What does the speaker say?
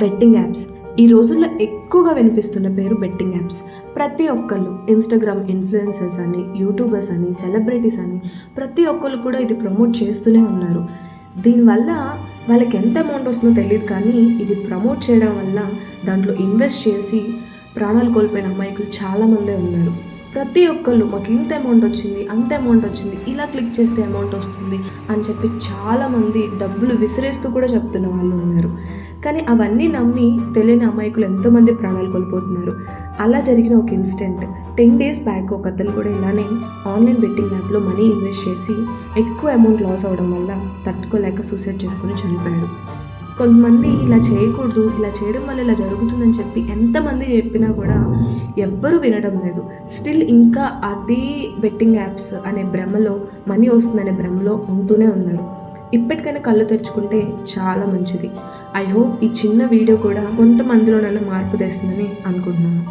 Betting apps ఈ రోజుల్లో ఎక్కువగా వినిపిస్తున్న పేరు బెట్టింగ్ యాప్స్. ప్రతి ఒక్కళ్ళు ఇన్స్టాగ్రామ్ ఇన్ఫ్లుయెన్సర్స్ అని, యూట్యూబర్స్ అని, సెలబ్రిటీస్ అని ప్రతి ఒక్కళ్ళు కూడా ఇది ప్రమోట్ చేస్తూనే ఉన్నారు. దీనివల్ల వాళ్ళకి ఎంత అమౌంట్ వస్తుందో తెలియదు, కానీ ఇది ప్రమోట్ చేయడం వల్ల దాంట్లో ఇన్వెస్ట్ చేసి ప్రాణాలు కోల్పోయిన అమాయకులు చాలామందే ఉన్నారు. ప్రతి ఒక్కళ్ళు మాకు ఇంత అమౌంట్ వచ్చింది, అంత అమౌంట్ వచ్చింది, ఇలా క్లిక్ చేస్తే అమౌంట్ వస్తుంది అని చెప్పి చాలామంది డబ్బులు విసిరేస్తూ కూడా చెప్తున్న వాళ్ళు ఉన్నారు. కానీ అవన్నీ నమ్మి తెలియని అమాయకులు ఎంతోమంది ప్రాణాలు కోల్పోతున్నారు. అలా జరిగిన ఒక ఇన్సిడెంట్ 10 days బ్యాక్ ఒక అతను కూడా ఇలానే ఆన్లైన్ బెట్టింగ్ యాప్లో మనీ ఇన్వెస్ట్ చేసి ఎక్కువ అమౌంట్ లాస్ అవ్వడం వల్ల తట్టుకోలేక సూసైడ్ చేసుకుని చనిపోయాడు. కొంతమంది ఇలా చేయకూడదు, ఇలా చేయడం వల్ల ఇలా జరుగుతుందని చెప్పి ఎంతమంది చెప్పినా కూడా ఎవ్వరూ వినడం లేదు. స్టిల్ ఇంకా అదే బెట్టింగ్ యాప్స్ అనే భ్రమలో, మనీ వస్తుందనే భ్రమలో ఉంటూనే ఉన్నారు. ఇప్పటికైనా కళ్ళు తెరుచుకుంటే చాలా మంచిది. ఐ హోప్ ఈ చిన్న వీడియో కూడా కొంతమందిలోనైనా మార్పు తెస్తుందని అనుకుంటున్నాను.